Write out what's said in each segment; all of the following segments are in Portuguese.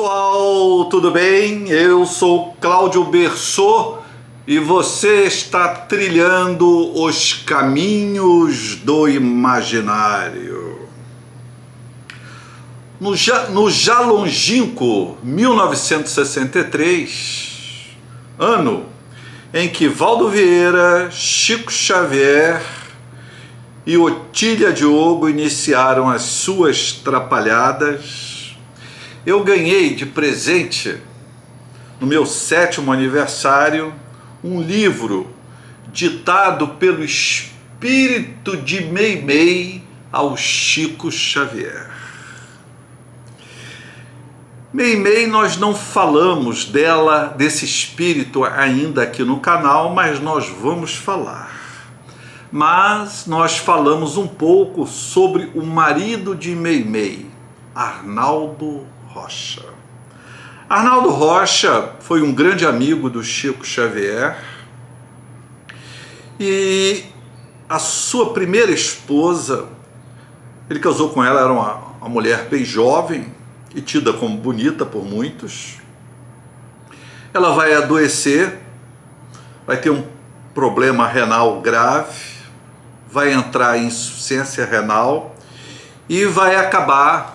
pessoal, tudo bem? Eu sou Cláudio Bersot e você está trilhando os caminhos do imaginário. No já longínquo 1963, ano em que Valdo Vieira, Chico Xavier e Otília Diogo iniciaram as suas trapalhadas, eu ganhei de presente, no meu 7º aniversário, um livro ditado pelo espírito de Meimei ao Chico Xavier. Meimei, nós não falamos desse espírito ainda aqui no canal, mas nós vamos falar. Mas nós falamos um pouco sobre o marido de Meimei, Arnaldo Rocha. Arnaldo Rocha foi um grande amigo do Chico Xavier e a sua primeira esposa, ele casou com ela, era uma mulher bem jovem e tida como bonita por muitos. Ela vai adoecer, vai ter um problema renal grave, vai entrar em insuficiência renal e vai acabar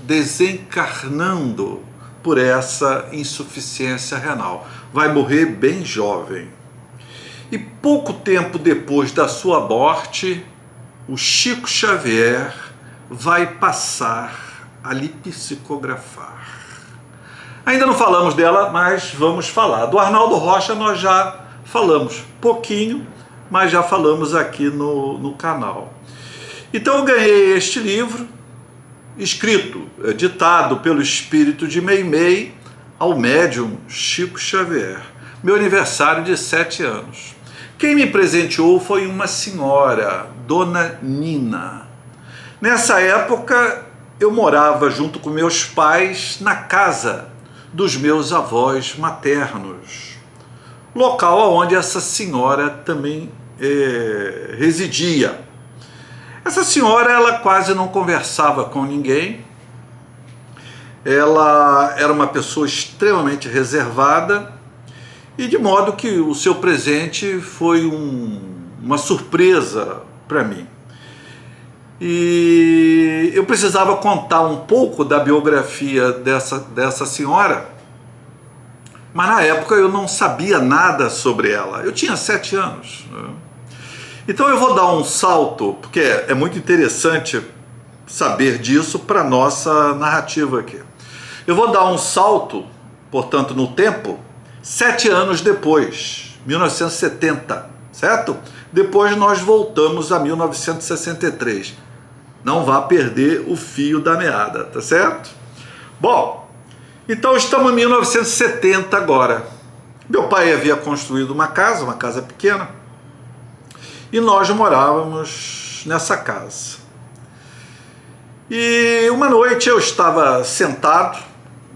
desencarnando por essa insuficiência renal. Vai morrer bem jovem. E pouco tempo depois da sua morte, o Chico Xavier vai passar a lhe psicografar. Ainda não falamos dela, mas vamos falar. Do Arnaldo Rocha nós já falamos pouquinho, mas já falamos aqui no canal. Então eu ganhei este livro, escrito, ditado pelo espírito de Meimei ao médium Chico Xavier. Meu aniversário de 7 anos. Quem me presenteou foi uma senhora, Dona Nina. Nessa época eu morava junto com meus pais na casa dos meus avós maternos, local onde essa senhora também residia. Essa senhora, ela quase não conversava com ninguém, ela era uma pessoa extremamente reservada e de modo que o seu presente foi uma surpresa para mim. E eu precisava contar um pouco da biografia dessa senhora, mas na época eu não sabia nada sobre ela, eu tinha 7 anos, né? Então eu vou dar um salto, porque é muito interessante saber disso para a nossa narrativa aqui. Eu vou dar um salto, portanto, no tempo, 7 anos depois, 1970, certo? Depois nós voltamos a 1963. Não vá perder o fio da meada, tá certo? Bom, então estamos em 1970 agora. Meu pai havia construído uma casa pequena, e nós morávamos nessa casa. E uma noite eu estava sentado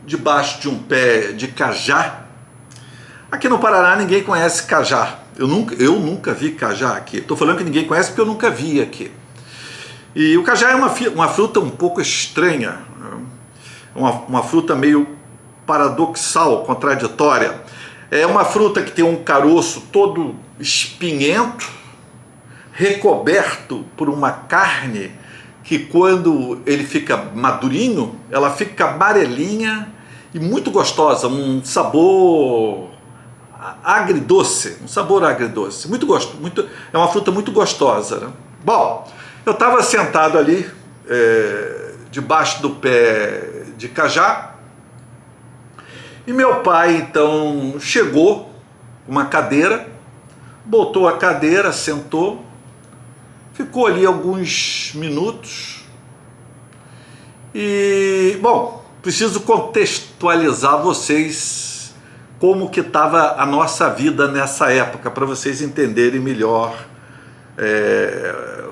debaixo de um pé de cajá. Aqui no Paraná ninguém conhece cajá. Eu nunca vi cajá aqui. Estou falando que ninguém conhece porque eu nunca vi aqui. E o cajá é uma fruta um pouco estranha, né? Uma fruta meio paradoxal, contraditória. É uma fruta que tem um caroço todo espinhento, recoberto por uma carne que, quando ele fica madurinho, ela fica amarelinha e muito gostosa, um sabor agridoce, é uma fruta muito gostosa, né? Bom, eu estava sentado ali, debaixo do pé de cajá, e meu pai então chegou com uma cadeira, botou a cadeira, sentou, ficou ali alguns minutos e, bom, preciso contextualizar vocês como que estava a nossa vida nessa época, para vocês entenderem melhor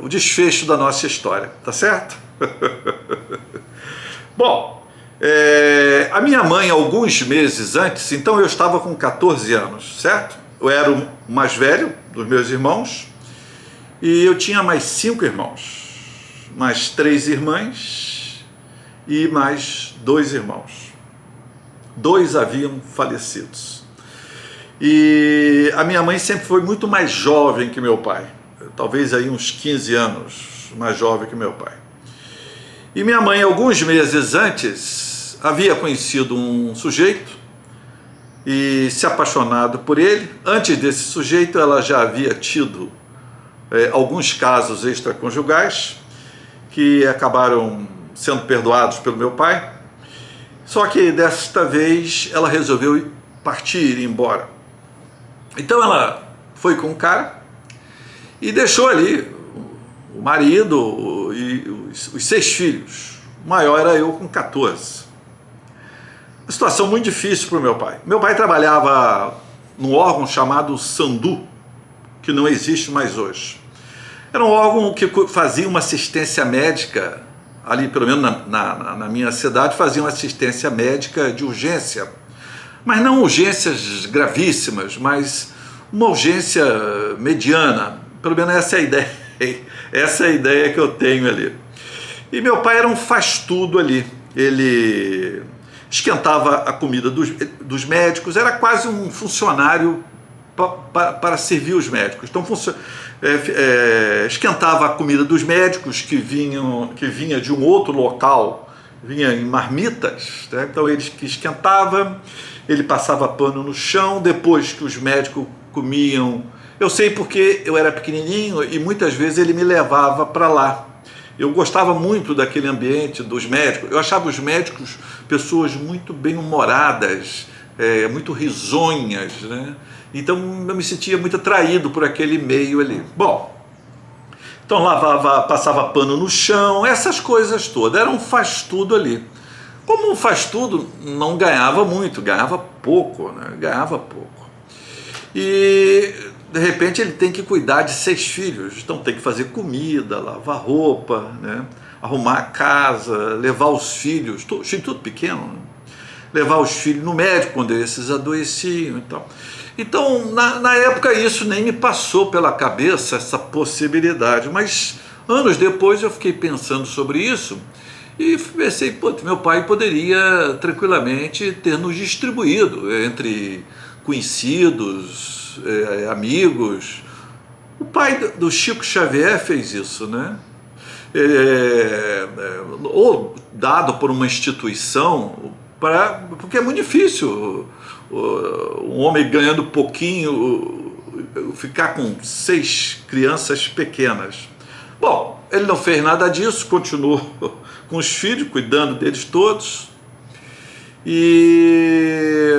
o desfecho da nossa história, tá certo? Bom, a minha mãe, alguns meses antes, então eu estava com 14 anos, certo? Eu era o mais velho dos meus irmãos, e eu tinha mais 5 irmãos, mais 3 irmãs e mais 2 irmãos. 2 haviam falecido. E a minha mãe sempre foi muito mais jovem que meu pai, talvez aí uns 15 anos mais jovem que meu pai. E minha mãe, alguns meses antes, havia conhecido um sujeito e se apaixonado por ele. Antes desse sujeito, ela já havia tido alguns casos extraconjugais que acabaram sendo perdoados pelo meu pai. Só que desta vez ela resolveu partir, ir embora. Então ela foi com o cara e deixou ali o marido e os 6 filhos. O maior era eu com 14. Uma situação muito difícil para o meu pai. Meu pai trabalhava num órgão chamado Sandu, que não existe mais hoje. Era um órgão que fazia uma assistência médica, ali pelo menos na minha cidade, fazia uma assistência médica de urgência. Mas não urgências gravíssimas, mas uma urgência mediana. Pelo menos essa é a ideia. Essa é a ideia que eu tenho ali. E meu pai era um faz-tudo ali. Ele esquentava a comida dos médicos, era quase um funcionário para servir os médicos. Então esquentava a comida dos médicos que vinha de um outro local, vinha em marmitas, né? Então ele que esquentava, ele passava pano no chão, depois que os médicos comiam. Eu sei porque eu era pequenininho e muitas vezes ele me levava para lá. Eu gostava muito daquele ambiente dos médicos. Eu achava os médicos pessoas muito bem-humoradas, muito risonhas, né? Então eu me sentia muito atraído por aquele meio ali. Bom, então passava pano no chão, essas coisas todas. Era um faz-tudo ali. Como um faz-tudo, não ganhava muito, ganhava pouco, né? Ganhava pouco. E de repente ele tem que cuidar de 6 filhos, então tem que fazer comida, lavar roupa, né? Arrumar a casa, levar os filhos, tudo pequeno, né? Levar os filhos no médico quando esses adoeciam e tal. Então, na época isso nem me passou pela cabeça, essa possibilidade, mas anos depois eu fiquei pensando sobre isso e pensei, pô, meu pai poderia tranquilamente ter nos distribuído entre conhecidos, amigos. O pai do Chico Xavier fez isso, né? Ou dado por uma instituição, porque é muito difícil um homem ganhando pouquinho ficar com 6 crianças pequenas. Bom, ele não fez nada disso, continuou com os filhos, cuidando deles todos e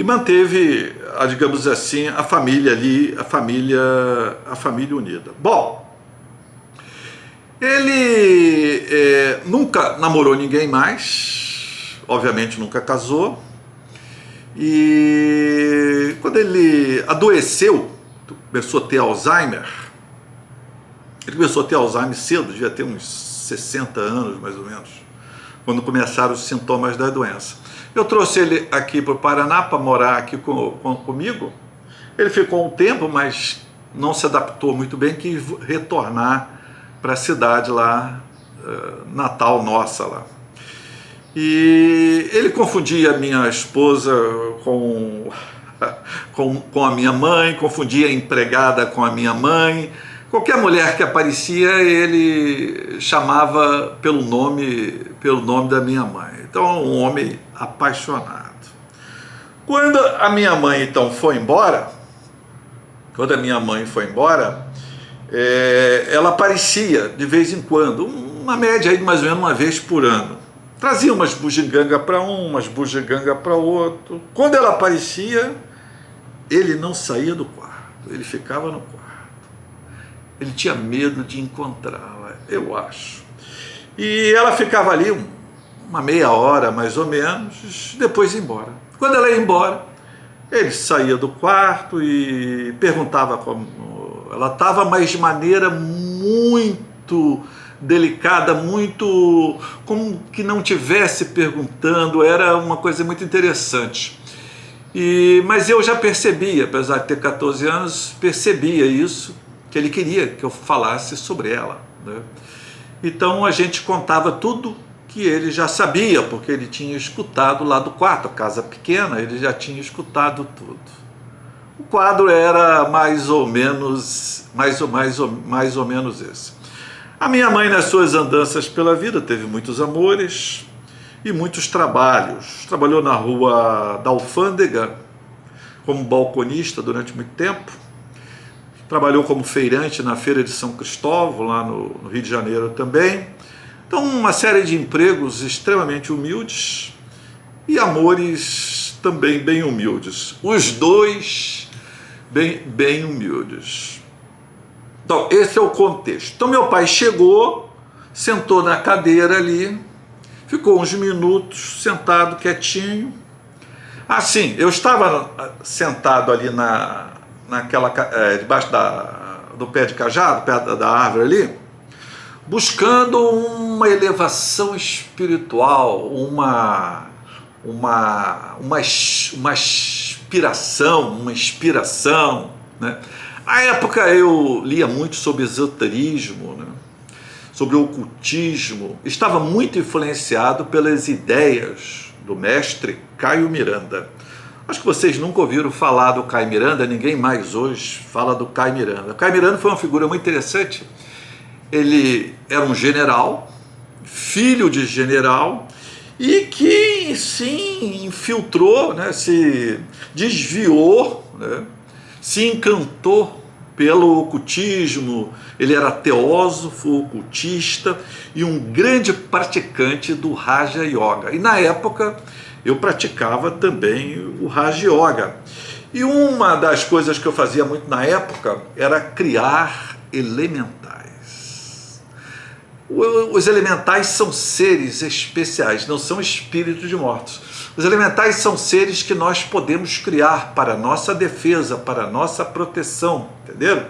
manteve, digamos assim, a família ali, a família unida. Bom, ele nunca namorou ninguém mais, obviamente nunca casou, e quando ele adoeceu, começou a ter Alzheimer, ele começou a ter Alzheimer cedo, devia ter uns 60 anos mais ou menos, quando começaram os sintomas da doença. Eu trouxe ele aqui para o Paraná para morar aqui comigo. Ele ficou um tempo, mas não se adaptou muito bem, quis retornar para a cidade lá, natal nossa lá. E ele confundia a minha esposa com a minha mãe, confundia a empregada com a minha mãe. Qualquer mulher que aparecia, ele chamava pelo nome da minha mãe. Então, um homem apaixonado. Quando a minha mãe, então, foi embora, ela aparecia de vez em quando, uma média aí de mais ou menos uma vez por ano. Trazia umas bugigangas para um, umas bugigangas para outro. Quando ela aparecia, ele não saía do quarto, ele ficava no quarto. Ele tinha medo de encontrá-la, eu acho. E ela ficava ali uma meia hora, mais ou menos, depois ia embora. Quando ela ia embora, ele saía do quarto e perguntava como ela estava, mas de maneira muito delicada, muito como que não tivesse perguntando, era uma coisa muito interessante. Mas eu já percebia, apesar de ter 14 anos, percebia isso, que ele queria que eu falasse sobre ela, né? Então a gente contava tudo que ele já sabia, porque ele tinha escutado lá do quarto, a casa pequena, ele já tinha escutado tudo. O quadro era mais ou menos esse. A minha mãe, nas suas andanças pela vida, teve muitos amores e muitos trabalhos. Trabalhou na Rua da Alfândega como balconista durante muito tempo. Trabalhou como feirante na Feira de São Cristóvão, lá no Rio de Janeiro também. Então, uma série de empregos extremamente humildes e amores também bem humildes. Os dois bem humildes. Então, esse é o contexto. Então, meu pai chegou, sentou na cadeira ali, ficou uns minutos sentado quietinho. Assim, eu estava sentado ali debaixo do pé de cajado, perto da árvore ali, buscando uma elevação espiritual, uma inspiração, né? À época eu lia muito sobre esoterismo, né? Sobre ocultismo, estava muito influenciado pelas ideias do mestre Caio Miranda. Acho que vocês nunca ouviram falar do Caio Miranda, ninguém mais hoje fala do Caio Miranda. O Caio Miranda foi uma figura muito interessante. Ele era um general, filho de general, e que sim infiltrou, né, se desviou, né, se encantou pelo ocultismo. Ele era teósofo, ocultista e um grande praticante do Raja Yoga. E na época eu praticava também o Raja Yoga. E uma das coisas que eu fazia muito na época era criar elementais. Os elementais são seres especiais, não são espíritos de mortos. Os elementais são seres que nós podemos criar para a nossa defesa, para a nossa proteção, entenderam?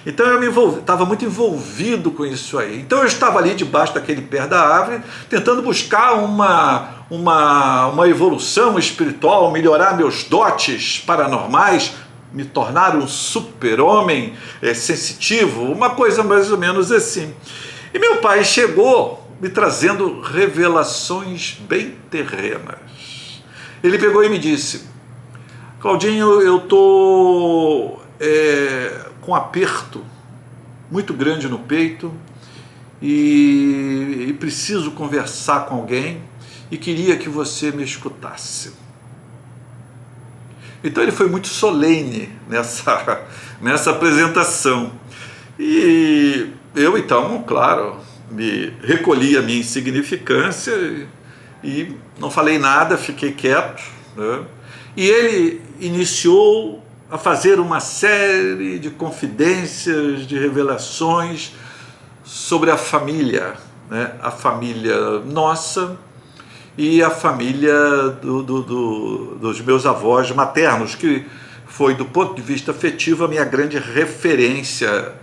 Então eu estava muito envolvido com isso aí. Então eu estava ali debaixo daquele pé da árvore, tentando buscar uma evolução espiritual, melhorar meus dotes paranormais, me tornar um super-homem sensitivo, uma coisa mais ou menos assim. E meu pai chegou me trazendo revelações bem terrenas. Ele pegou e me disse: Claudinho, eu estou com um aperto muito grande no peito e preciso conversar com alguém e queria que você me escutasse. Então ele foi muito solene nessa apresentação. E eu então, claro, me recolhi a minha insignificância e não falei nada, fiquei quieto, né? E ele iniciou a fazer uma série de confidências, de revelações sobre a família, né? A família nossa e a família dos meus avós maternos, que foi, do ponto de vista afetivo, a minha grande referência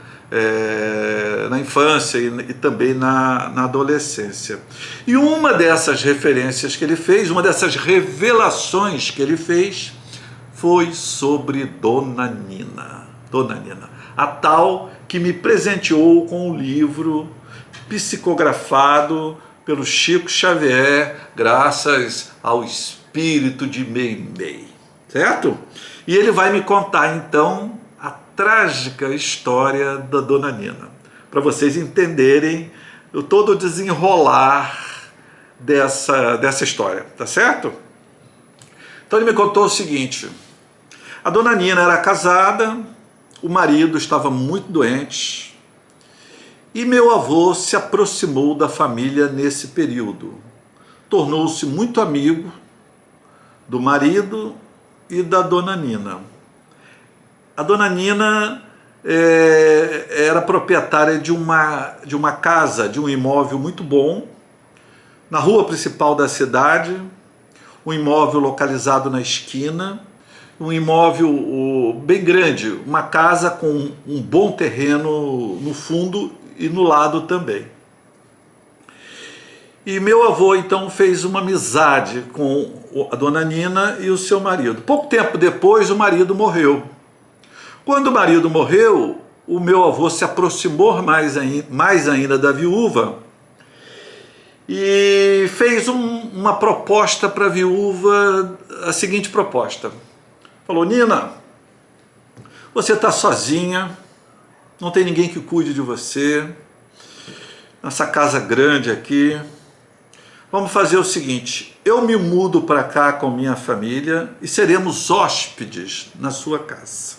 na infância e também na adolescência. E uma dessas referências que ele fez, uma dessas revelações que ele fez, foi sobre Dona Nina, a tal que me presenteou com o livro psicografado pelo Chico Xavier, graças ao espírito de Meimei, certo? E ele vai me contar então a trágica história da Dona Nina, para vocês entenderem todo o desenrolar dessa história, tá certo? Então ele me contou o seguinte: a Dona Nina era casada, o marido estava muito doente e meu avô se aproximou da família nesse período. Tornou-se muito amigo do marido e da Dona Nina. A Dona Nina era proprietária de uma casa, de um imóvel muito bom, na rua principal da cidade, um imóvel localizado na esquina, um imóvel bem grande, uma casa com um bom terreno no fundo e no lado também. E meu avô então fez uma amizade com a Dona Nina e o seu marido. Pouco tempo depois o marido morreu. Quando o marido morreu, o meu avô se aproximou mais ainda da viúva e fez uma proposta para a viúva, a seguinte proposta. Falou: Nina, você está sozinha, não tem ninguém que cuide de você, nessa casa grande aqui. Vamos fazer o seguinte, eu me mudo para cá com minha família e seremos hóspedes na sua casa.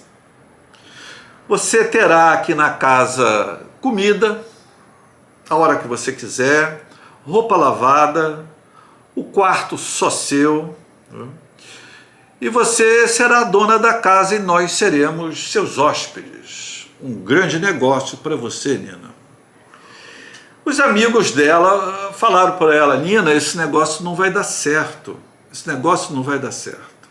Você terá aqui na casa comida, a hora que você quiser, roupa lavada, o quarto só seu, e você será a dona da casa e nós seremos seus hóspedes. Um grande negócio para você, Nina. Os amigos dela falaram para ela: Nina, esse negócio não vai dar certo, esse negócio não vai dar certo.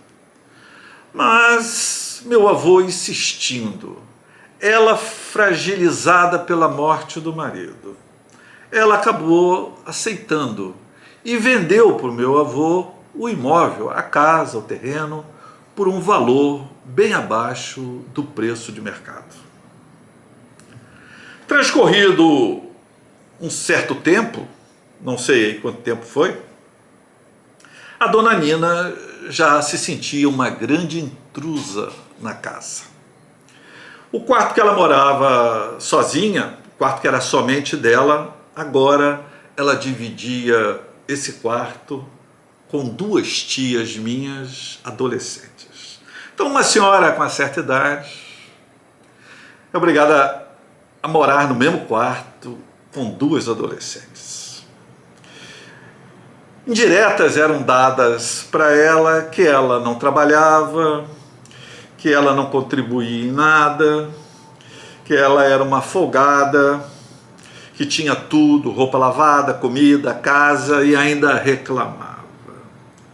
Mas meu avô insistindo, ela fragilizada pela morte do marido, ela acabou aceitando e vendeu para o meu avô o imóvel, a casa, o terreno, por um valor bem abaixo do preço de mercado. Transcorrido um certo tempo, não sei quanto tempo foi, a dona Nina já se sentia uma grande intrusa na casa. O quarto que ela morava sozinha, o quarto que era somente dela, agora ela dividia esse quarto com duas tias minhas adolescentes. Então, uma senhora com uma certa idade é obrigada a morar no mesmo quarto com duas adolescentes. Indiretas eram dadas para ela que ela não trabalhava, que ela não contribuía em nada, que ela era uma folgada, que tinha tudo, roupa lavada, comida, casa, e ainda reclamava.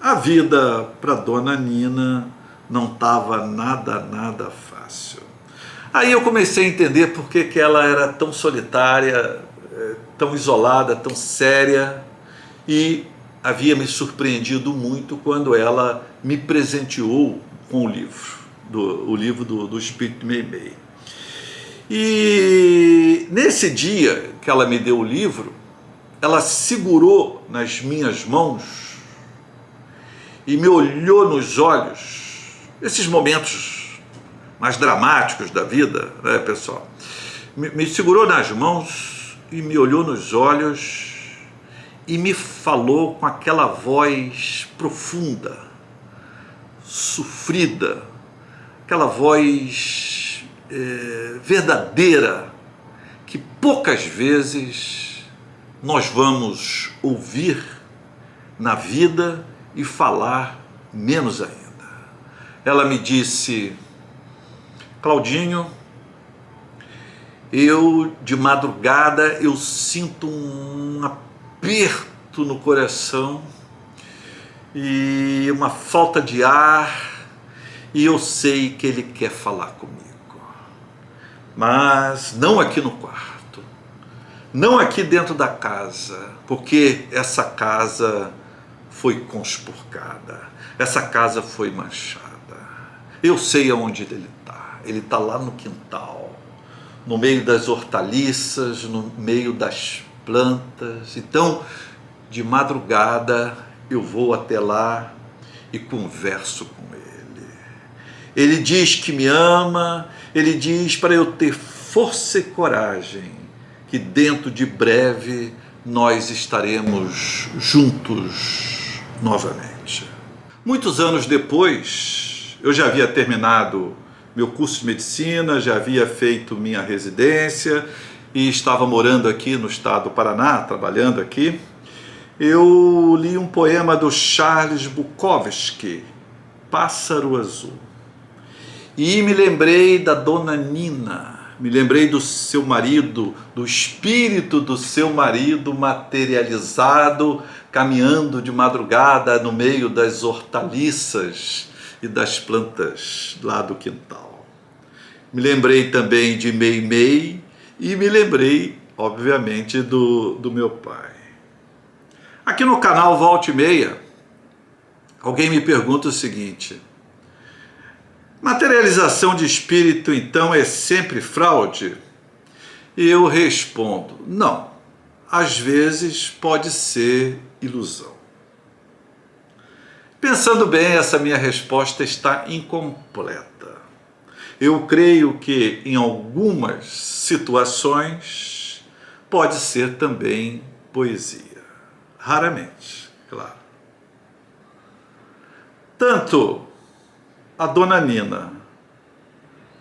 A vida para Dona Nina não estava nada fácil. Aí eu comecei a entender por que ela era tão solitária, tão isolada, tão séria, e havia me surpreendido muito quando ela me presenteou com o livro do Espírito Meimei. E nesse dia que ela me deu o livro, ela segurou nas minhas mãos e me olhou nos olhos, esses momentos mais dramáticos da vida, né, pessoal? Me segurou nas mãos e me olhou nos olhos e me falou com aquela voz profunda, sofrida, aquela voz verdadeira, que poucas vezes nós vamos ouvir na vida e falar menos ainda. Ela me disse: Claudinho, eu de madrugada eu sinto um aperto no coração e uma falta de ar, e eu sei que ele quer falar comigo, mas não aqui no quarto, não aqui dentro da casa, porque essa casa foi conspurcada, essa casa foi manchada. Eu sei aonde ele está lá no quintal, no meio das hortaliças, no meio das plantas. Então, de madrugada eu vou até lá e converso com ele. Ele diz que me ama, ele diz para eu ter força e coragem, que dentro de breve nós estaremos juntos novamente. Muitos anos depois, eu já havia terminado meu curso de medicina, já havia feito minha residência e estava morando aqui no estado do Paraná, trabalhando aqui. Eu li um poema do Charles Bukowski, Pássaro Azul. E me lembrei da Dona Nina, me lembrei do seu marido, do espírito do seu marido materializado, caminhando de madrugada no meio das hortaliças e das plantas lá do quintal. Me lembrei também de Meimei e me lembrei, obviamente, do meu pai. Aqui no canal Volta e Meia, alguém me pergunta o seguinte: materialização de espírito, então, é sempre fraude? E eu respondo: não. às vezes pode ser ilusão. Pensando bem, essa minha resposta está incompleta. Eu creio que em algumas situações pode ser também poesia. Raramente, claro. Tanto a dona Nina,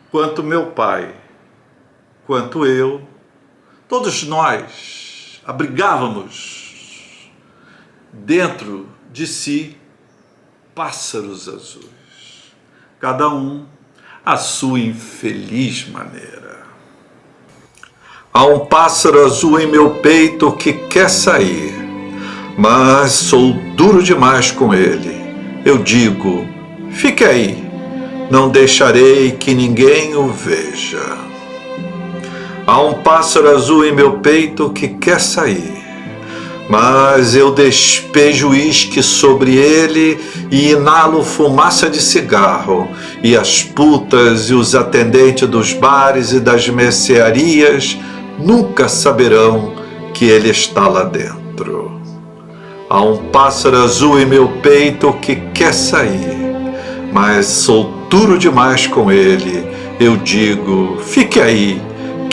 quanto meu pai, quanto eu, todos nós abrigávamos dentro de si pássaros azuis, cada um à sua infeliz maneira. Há um pássaro azul em meu peito que quer sair, mas sou duro demais com ele. Eu digo, fique aí, não deixarei que ninguém o veja. Há um pássaro azul em meu peito que quer sair, mas eu despejo uísque sobre ele e inalo fumaça de cigarro, e as putas e os atendentes dos bares e das mercearias nunca saberão que ele está lá dentro. Há um pássaro azul em meu peito que quer sair, mas sou duro demais com ele. Eu digo, fique aí,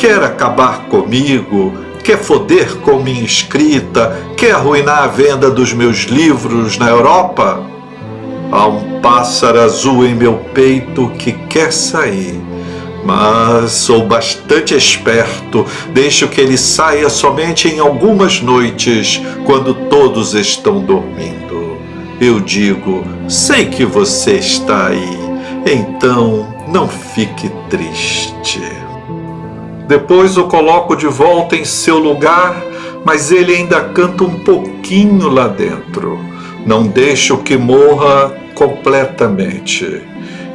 quer acabar comigo? Quer foder com minha escrita? Quer arruinar a venda dos meus livros na Europa? Há um pássaro azul em meu peito que quer sair, mas sou bastante esperto, deixo que ele saia somente em algumas noites, quando todos estão dormindo. Eu digo, sei que você está aí, então não fique triste. Depois o coloco de volta em seu lugar, mas ele ainda canta um pouquinho lá dentro. Não deixo que morra completamente.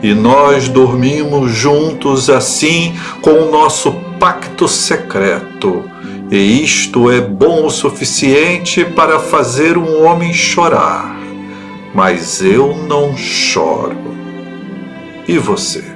E nós dormimos juntos assim, com o nosso pacto secreto. E isto é bom o suficiente para fazer um homem chorar. Mas eu não choro. E você?